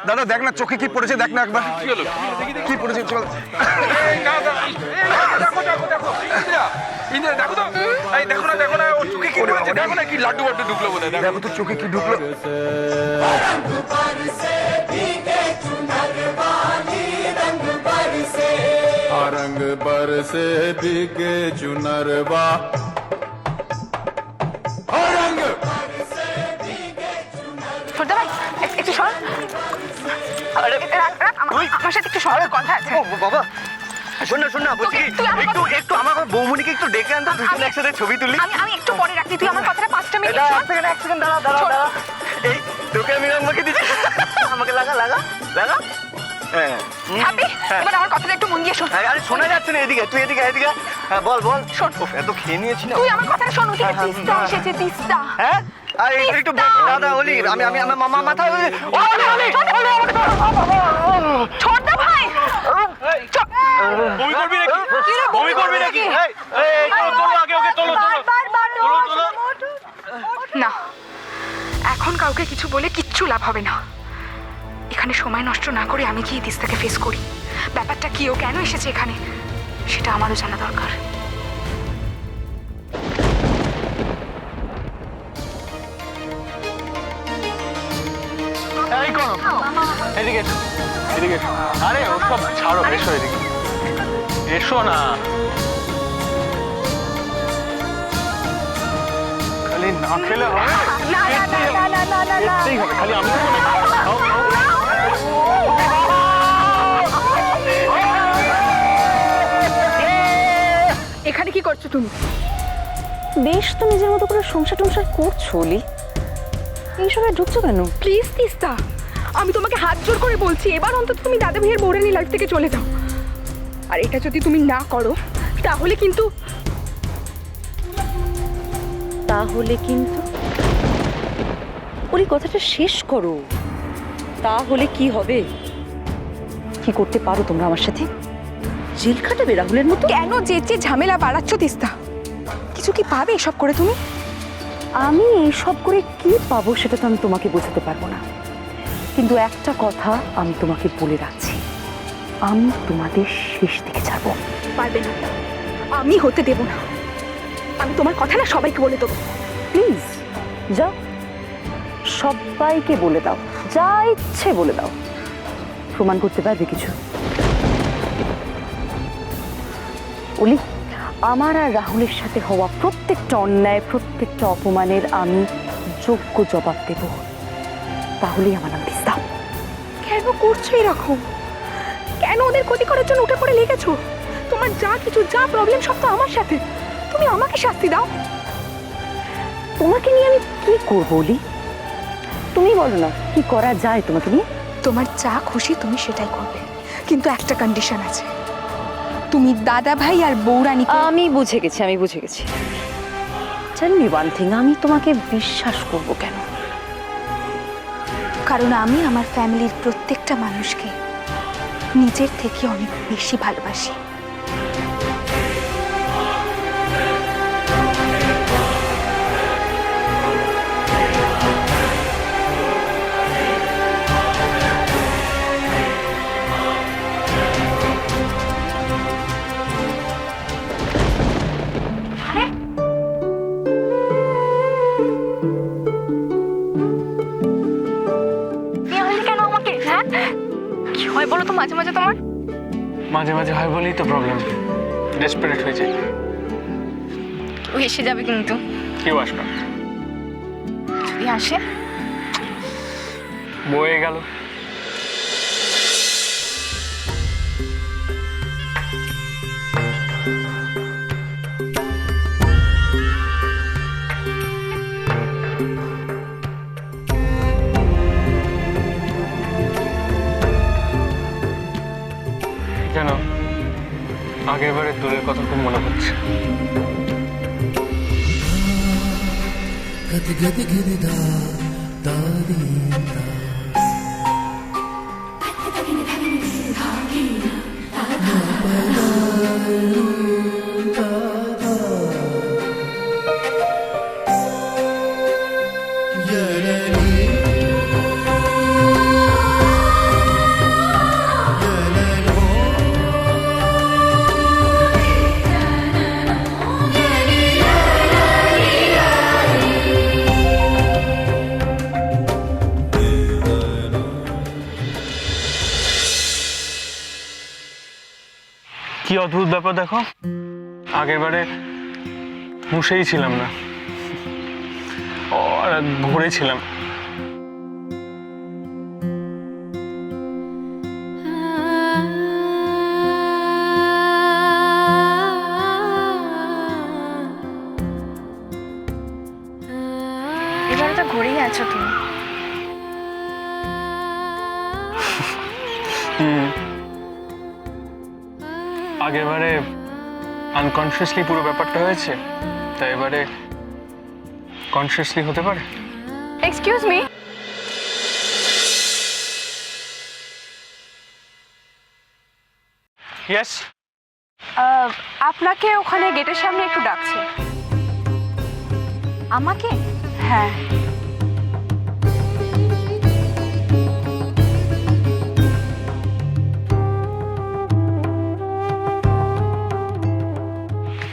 দাদা দেখ না চোখে কি পড়েছে, দেখ না একবার কি হলো? কি পড়েছে। চল ইন্দিরা দেখো তো, এই দেখো না ওর চোখে কি পড়েছে, দেখো না কি লাড্ডু বাড্ডু ঢুকলো বোধ হয়। দেখো তো চোখে কি ঢুকলো। रंग बरसे भीगे चुनरवा रंग ছোটদা ভাই একটু সর। আরে আমার সাথে একটু সর, কথা আছে। বাবা শোন না বলছি একটু আমার বৌমনিকে একটু ডেকে আনতো, দুজনে একসাথে ছবি তুলি। আমি একটু পরে রাখছি, তুই আমার কথাটা 5টা মিনিট এক সেকেন্ড দাঁড়া। এই তোকে আমি আমাকে দিচ্ছি, আমাকে লাগা হ্যাঁ হ্যাপি, এবার আমার কথাটা একটু মন দিয়ে শোন। আরে শোনা যাচ্ছে না, এদিকে তুই এদিকে হ্যাঁ বল শোন। এত খেয়ে নিয়েছি না তুই আমার কথাটা শোন, ওদিকে তিস্তা এসেছে, তিস্তা। হ্যাঁ আরে একটু দাদা ওলি আমি মামা মাথা ছোটদা ভাই বমি করবি নাকি? চলো আগে ওকে চলো। না, এখন কাউকে কিছু বলে কিচ্ছু লাভ হবে না। এখানে সময় নষ্ট না করে আমি গিয়ে তিস্তাকে ফেস করি। ব্যাপারটা কি, ও কেন এসেছে এখানে, সেটা আমারও জানা দরকার। এই করো, এদিকে এসো। আরে ওসব ছাড়ো, এসো এদিকে, এসো না। খালি না খেলে হবে, খেতেই হবে, খালি আমি এখানে কি করছো তুমি? বেশ তো নিজের মতো করে সংসার করছো অলি, এইসবে ঢুকছো কেন? প্লিজ তিস্তা, আমি তোমাকে হাত জোর করে বলছি, এবার অন্তত তুমি দাদা ভাইয়ের বৌরানি লাইফ থেকে চলে যাও। আর এটা যদি তুমি না করো তাহলে কিন্তু ওই কথাটা শেষ করো। তাহলে কি হবে? কি করতে পারো তোমরা আমার সাথে? জেল খাটাবে রাহুলের মতো? কেন যেচে ঝামেলা বাড়াচ্ছ তিস্তা? কিছু কি পাবে এসব করে তুমি? আমি এইসব করে কি পাবো সেটা তো আমি তোমাকে বোঝাতে পারবো না, কিন্তু একটা কথা আমি তোমাকে বলে রাখছি, আমি তোমাদের শেষ দিকে যাবো। পারবে না, আমি হতে দেব না। আমি তোমার কথা না সবাইকে বলে দেবো। প্লিজ যাও, সবাইকে বলে দাও, যা ইচ্ছে বলে দাও। প্রমাণ করতে পারবে কিছু? অলি, আমার আর রাহুলের সাথে হওয়া প্রত্যেকটা অন্যায়, প্রত্যেকটা অপমানের আমি যোগ্য জবাব দেব, তাহলেই আমার নাম তিস্তা। কেন করছো এরকম? কেন ওদের ক্ষতি করার জন্য উঠে পড়ে লেগেছো? তোমার যা কিছু যা প্রবলেম সব তো আমার সাথে, তুমি আমাকে শাস্তি দাও। তোমাকে নিয়ে আমি কি করবো অলি? তুমি বলো না কি করা যায় তোমাকে নিয়ে? তোমার যা খুশি তুমি সেটাই করবে, কিন্তু একটা কন্ডিশন আছে, তুমি দাদা ভাই আর বৌরানী। আমি বুঝে গেছি। টেল মি ওয়ান থিং, আমি তোমাকে বিশ্বাস করব কেন? কারণ আমি আমার ফ্যামিলির প্রত্যেকটা মানুষকে নিজের থেকে অনেক বেশি ভালোবাসি। কি হয় বলো তো মাঝে মাঝে তোমার? মাঝে মাঝে হয় বলেই তো প্রবলেম, ডেসপারেট হয়ে যায়। ও এসে যাবে কিন্তু। কেউ আসবে না। যদি আসে? বয়ে গেল। কেন আগের বারের দূরের কথা খুব মনে হচ্ছে। কি অদ্ভুত ব্যাপার দেখো, আগের বারে হুঁশেই ছিলাম না, ঘুরে ছিলাম। এবারে তো ঘুরেই আছো তুমি। আগের বারে আনকনসিয়াসলি পুরো ব্যাপারটা হয়েছে, তাই এবারে কনসিয়াসলি হতে পারে। এক্সকিউজ মি, ইয়েস, আপনাকে ওখানে গেটের সামনে একটু ডাকছে। আমাকে? হ্যাঁ।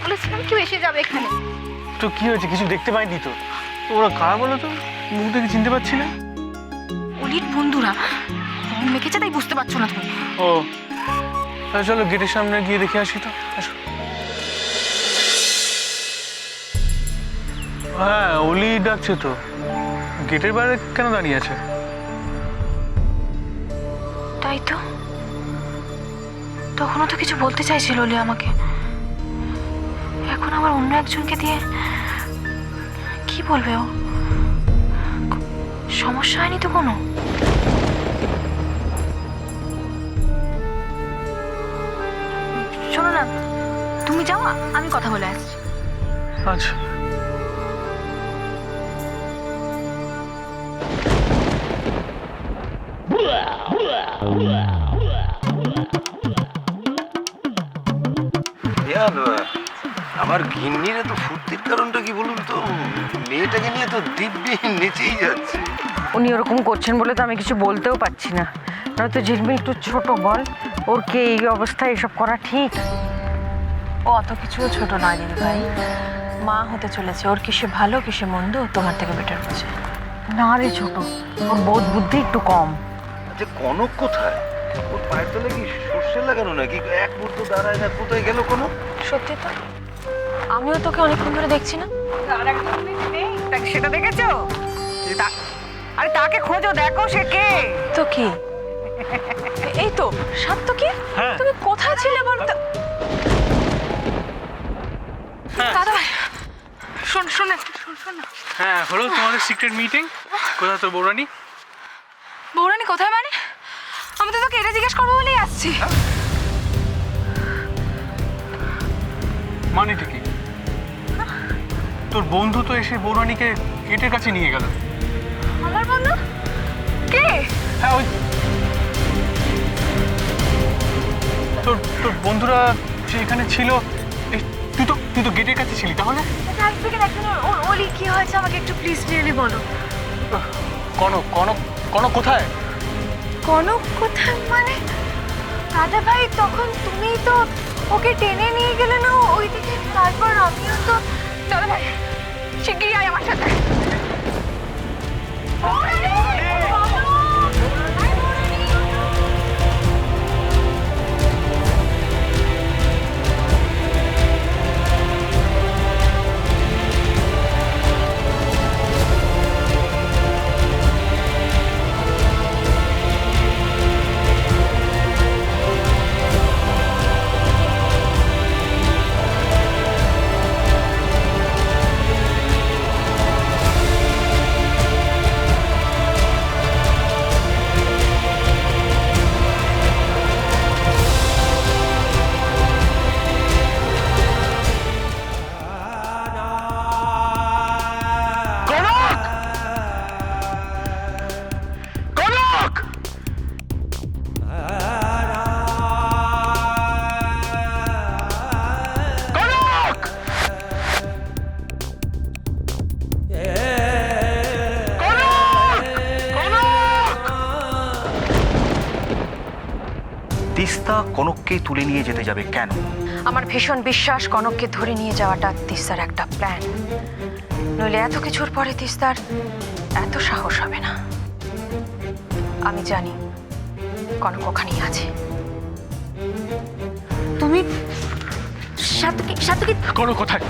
বলেছিলাম কি এসে যাবে এখানে। তো কি হয়েছে? কিছু দেখতে পাইনি তো। ওরা কারা বলো তো? মুখ দেখে চিনতে পারছি না। অলির বন্ধুরা রং মেখেছে, তাই বুঝতে পারছো না তুমি। ও, তাহলে চলো গেটের সামনে গিয়ে দেখে আসি তো। আসো। হ্যাঁ, অলি ডাকছে তো। গেটের বাইরে কেন দাঁড়িয়ে আছে? তাই তো, তখনও তো কিছু বলতে চাইছিল অলি আমাকে, এখন আবার অন্য একজনকে দিয়ে কি বলবে ও? সমস্যা হয়নি তো কোনো? শোনো না, তুমি যাও, আমি কথা বলে আসছি। আচ্ছা। আমার ঘিন্নির এত ফুর্তির কারণটা কি বলুন তো? মেয়েটাকে নিয়ে তো দিব্যি নেচেই যাচ্ছে। উনি ওরকম করছেন বলে তো আমি কিছু বলতেও পারছি না। নয়তো ঝিলমিল একটু ছোট, বল ওর কে এই অবস্থায় এসব করা ঠিক? ও অত কিছুও ছোট নয় দিদি ভাই, মা হতে চলেছে। ওর কিসে ভালো কিসে মন্দ তোমার থেকে বেটার বোঝে। না রে ছোট, ওর বোধ বুদ্ধি একটু কম। আচ্ছা, কনক কোথায়? ওর পায়ের তলে কি সর্ষে লাগানো নাকি? এক মুহূর্ত দাঁড়ায় না, কোথায় গেল কনক? সত্যি তো, আমিও তোকে অনেকক্ষণ ধরে দেখছি না। সেটা দেখেছো? আরে তাকে খোঁজো, দেখো সে কে। তো কি? এই তো সাত তো কি? হ্যাঁ। তুমি কোথায় ছিলে বলতো? দাদা ভাই, শোন শোন শোন শোন না। হ্যাঁ, হলো তোমাদের সিক্রেট মিটিং। কোথায় তোর বৌরানি? বৌরানি কোথায় মানে? আমি তো তোকে এটা জিজ্ঞেস করবো বলেই আসছি। মানেটা কি? তোর বন্ধু তো এসে বৌরানিকে গেটের কাছে নিয়ে গেল। আমার বন্ধু কে? হ্যাঁ, ওই তোর তোর বন্ধুরা যে এখানে ছিল। এই, তুই তো গেটের কাছে ছিলি তাহলে? ওলি কি হয়েছে আমাকে একটু প্লিজ রিয়েলি বলো। কনক কনক কনক কোথায়? কনক কোথায় মানে? দাদা ভাই, তখন তুমি তো ওকে টেনে নিয়ে গেলে না ওইদিকে, তারপর আমিও তো। দাদা ভাই, শিগগিরই আয় আমার সাথে। তিস্তা কনককে তুলে নিয়ে যেতে যাবে কেন? আমার ভীষণ বিশ্বাস কনককে ধরে নিয়ে যাওয়াটা তিস্তার একটা প্ল্যান। নইলে এত কিছুর পরে তিস্তার এত সাহস হবে না। আমি জানি কনক ওখানেই আছে। তুমি সাতকি সাতকি করো কোথায়?